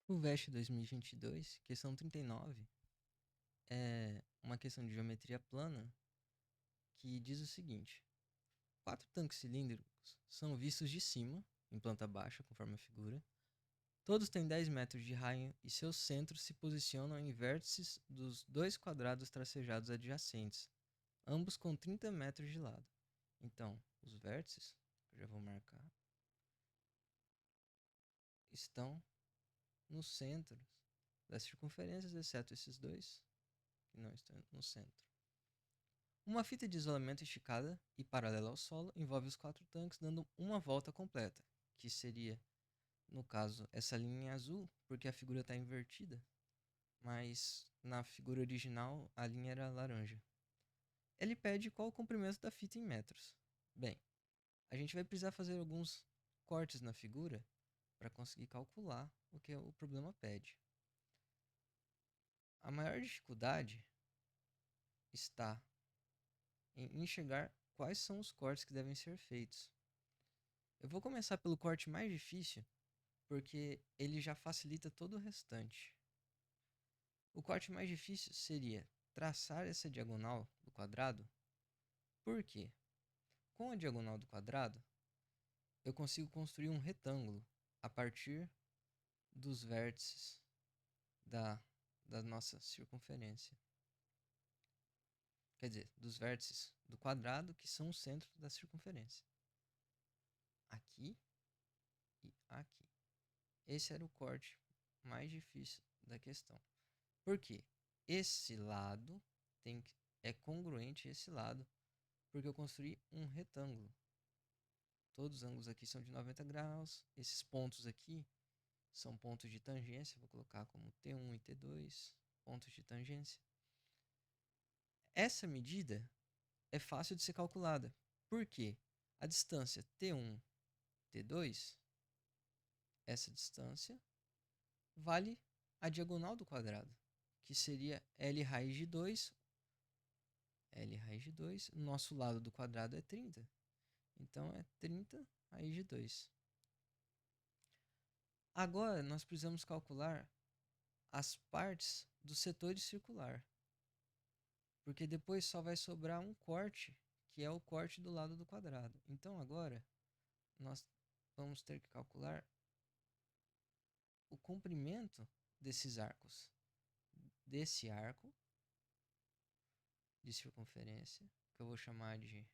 O VEST 2022, questão 39, é uma questão de geometria plana que diz o seguinte: quatro tanques cilíndricos são vistos de cima, em planta baixa, conforme a figura. Todos têm 10 metros de raio e seus centros se posicionam em vértices dos dois quadrados tracejados adjacentes, ambos com 30 metros de lado. Então, os vértices, que eu já vou marcar, estão nos centros das circunferências, exceto esses dois, que não estão no centro. Uma fita de isolamento esticada e paralela ao solo envolve os quatro tanques dando uma volta completa, que seria, no caso, essa linha azul, porque a figura está invertida, mas na figura original a linha era laranja. Ele pede qual o comprimento da fita em metros. Bem, a gente vai precisar fazer alguns cortes na figura para conseguir calcular o que o problema pede. A maior dificuldade está em enxergar quais são os cortes que devem ser feitos. Eu vou começar pelo corte mais difícil, porque ele já facilita todo o restante. O corte mais difícil seria traçar essa diagonal do quadrado. Por quê? Com a diagonal do quadrado, eu consigo construir um retângulo a partir dos vértices da, da nossa circunferência. Quer dizer, dos vértices do quadrado que são o centro da circunferência. Aqui e aqui. Esse era o corte mais difícil da questão. Por quê? Esse lado é congruente a esse lado, porque eu construí um retângulo. Todos os ângulos aqui são de 90 graus. Esses pontos aqui são pontos de tangência. Vou colocar como T1 e T2, pontos de tangência. Essa medida é fácil de ser calculada. Por quê? A distância T1, T2, essa distância vale a diagonal do quadrado, que seria L raiz de 2. L raiz de 2, nosso lado do quadrado é 30. Então é 30 raiz de 2. Agora nós precisamos calcular as partes do setor circular, porque depois só vai sobrar um corte, que é o corte do lado do quadrado. Então agora nós vamos ter que calcular o comprimento desses arcos. Desse arco de circunferência, que eu vou chamar de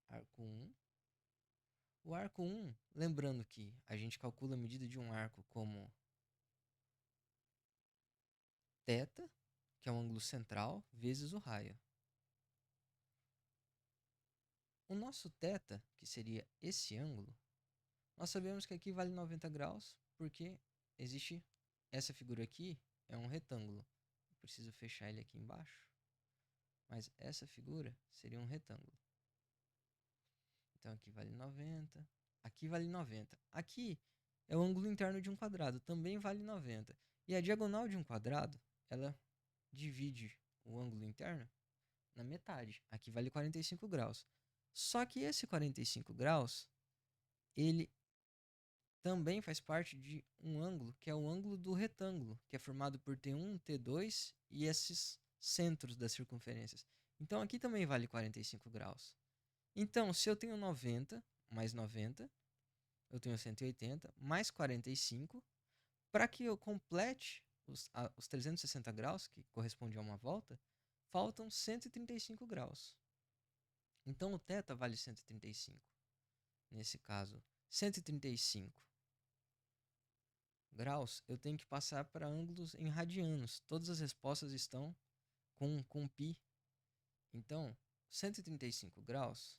arco 1. O arco 1, lembrando que a gente calcula a medida de um arco como θ, que é o ângulo central, vezes o raio. O nosso θ, que seria esse ângulo, nós sabemos que aqui vale 90 graus, porque existe essa figura aqui, é um retângulo. Eu preciso fechar ele aqui embaixo, mas essa figura seria um retângulo. Então aqui vale 90, aqui vale 90. Aqui é o ângulo interno de um quadrado, também vale 90. E a diagonal de um quadrado, ela divide o ângulo interno na metade. Aqui vale 45 graus. Só que esse 45 graus, ele também faz parte de um ângulo, que é o ângulo do retângulo, que é formado por T1, T2 e esses centros das circunferências. Então aqui também vale 45 graus. Então, se eu tenho 90 mais 90, eu tenho 180 mais 45. Para que eu complete os 360 graus, que corresponde a uma volta, faltam 135 graus. Então o θ vale 135. Nesse caso, 135 graus, eu tenho que passar para ângulos em radianos. Todas as respostas estão com π. Então, 135 graus,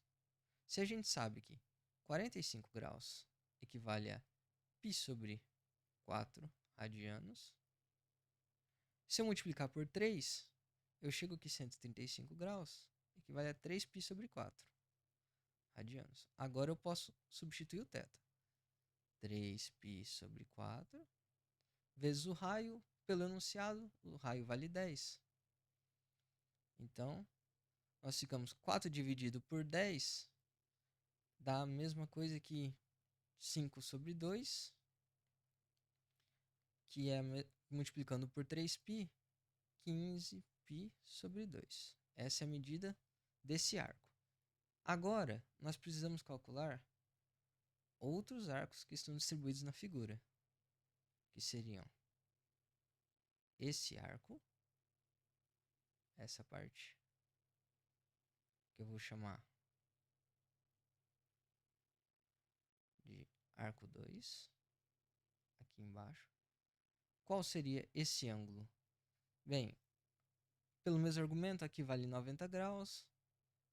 se a gente sabe que 45 graus equivale a π sobre 4 radianos, se eu multiplicar por 3, eu chego aqui 135 graus, equivale a 3π sobre 4 radianos. Agora eu posso substituir o θ. 3π sobre 4 vezes o raio, pelo enunciado, o raio vale 10. Então, nós ficamos 4 dividido por 10, dá a mesma coisa que 5 sobre 2 que é multiplicando por 3π, 15π sobre 2. Essa é a medida desse arco. Agora, nós precisamos calcular outros arcos que estão distribuídos na figura, que seriam esse arco, essa parte, que eu vou chamar de arco 2, aqui embaixo. Qual seria esse ângulo? Bem, pelo mesmo argumento, aqui vale 90 graus,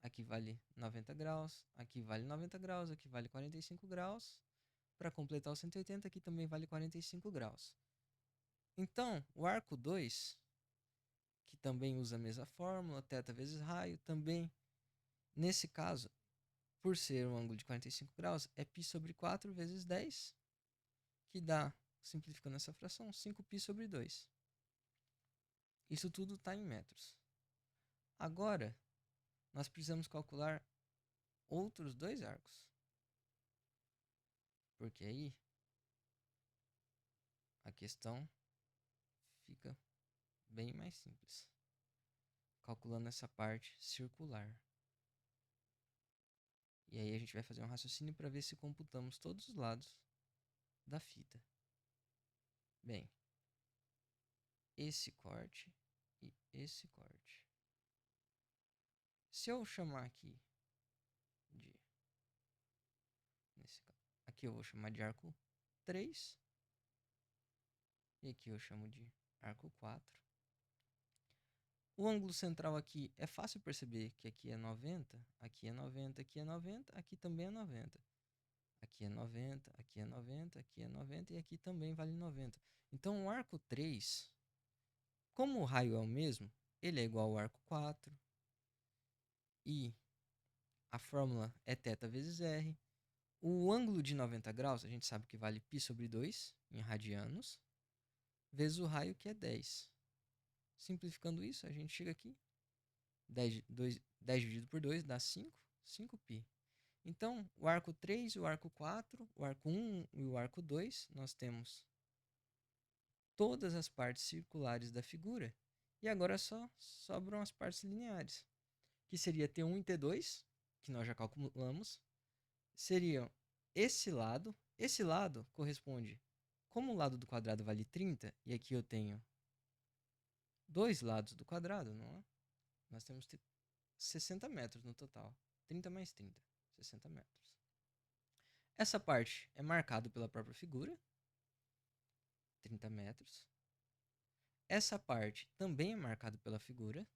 aqui vale 90 graus, aqui vale 90 graus, aqui vale 45 graus. Para completar os 180, aqui também vale 45 graus. Então, o arco 2, que também usa a mesma fórmula, θ vezes raio, também, nesse caso, por ser um ângulo de 45 graus, é π sobre 4 vezes 10, que dá, simplificando essa fração, 5π sobre 2. Isso tudo está em metros. Agora, nós precisamos calcular outros dois arcos. Porque aí a questão fica bem mais simples. Calculando essa parte circular. E aí a gente vai fazer um raciocínio para ver se computamos todos os lados da fita. Bem, esse corte e esse corte. Se eu chamar aqui de... Aqui eu vou chamar de arco 3. E aqui eu chamo de arco 4. O ângulo central aqui é fácil perceber que aqui é 90, aqui é 90, aqui é 90, aqui também é 90. Aqui é 90, aqui é 90, aqui é 90 e aqui também vale 90. Então o arco 3, como o raio é o mesmo, ele é igual ao arco 4. E a fórmula é θ vezes r. O ângulo de 90 graus, a gente sabe que vale π sobre 2 em radianos, vezes o raio, que é 10. Simplificando isso, a gente chega aqui. 10 dividido por 2 dá 5, 5π. Então, o arco 3 e o arco 4, o arco 1 e o arco 2, nós temos todas as partes circulares da figura. E agora só sobram as partes lineares, que seria T1 e T2, que nós já calculamos. Seriam esse lado. Esse lado corresponde, como o lado do quadrado vale 30, e aqui eu tenho dois lados do quadrado, não é? Nós temos 60 metros no total. 30 mais 30, 60 metros. Essa parte é marcada pela própria figura, 30 metros. Essa parte também é marcada pela figura,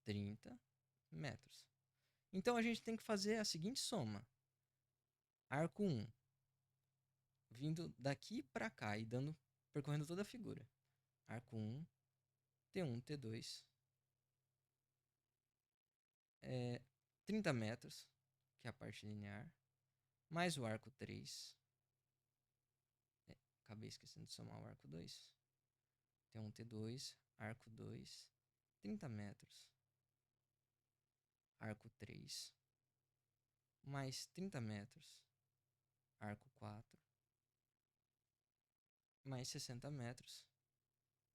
30 metros. Então a gente tem que fazer a seguinte soma. Arco 1, vindo daqui para cá e percorrendo toda a figura. Arco 1, T1, T2, 30 metros, que é a parte linear, mais o arco 3. Acabei esquecendo de somar o arco 2. T1, T2, arco 2, 30 metros, arco 3, mais 30 metros, arco 4, mais 60 metros.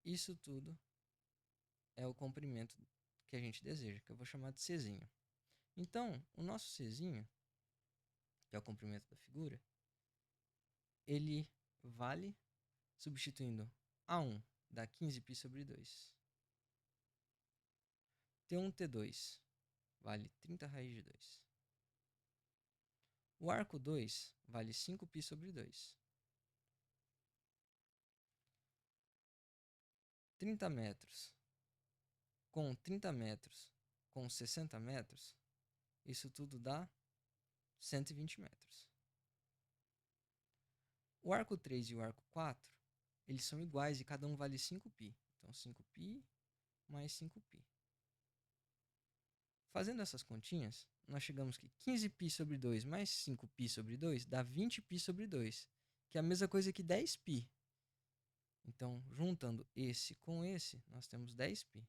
Isso tudo é o comprimento que a gente deseja, que eu vou chamar de Czinho. Então, o nosso Czinho, que é o comprimento da figura, ele vale, substituindo A1, dá 15π sobre 2. T1, T2, vale 30 raiz de 2. O arco 2 vale 5π sobre 2. 30 metros com 30 metros com 60 metros, isso tudo dá 120 metros. O arco 3 e o arco 4, eles são iguais e cada um vale 5π. Então 5π mais 5π. Fazendo essas continhas, nós chegamos que 15π sobre 2 mais 5π sobre 2 dá 20π sobre 2, que é a mesma coisa que 10π. Então, juntando esse com esse, nós temos 10π.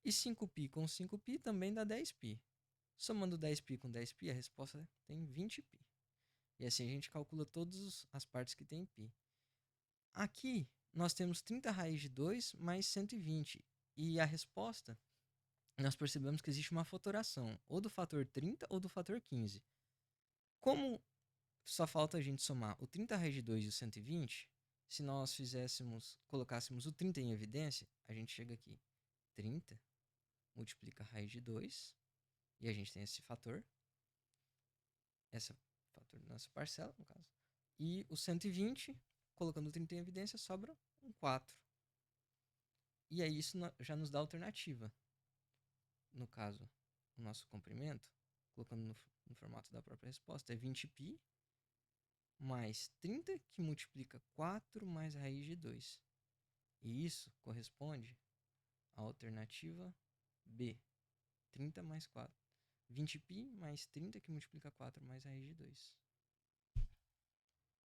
E 5π com 5π também dá 10π. Somando 10π com 10π, a resposta tem 20π. E assim a gente calcula todas as partes que tem π. Aqui nós temos 30 raiz de 2 mais 120. E a resposta, nós percebemos que existe uma fatoração, ou do fator 30 ou do fator 15. Como só falta a gente somar o 30 raiz de 2 e o 120, se nós colocássemos o 30 em evidência, a gente chega aqui. 30 multiplica a raiz de 2, e a gente tem esse fator da nossa parcela, no caso. E o 120, colocando o 30 em evidência, sobra um 4. E aí isso já nos dá alternativa. No caso, o nosso comprimento, colocando no formato da própria resposta, é 20π mais 30, que multiplica 4 mais a raiz de 2. E isso corresponde à alternativa B, 30 mais 4. 20π mais 30, que multiplica 4 mais a raiz de 2.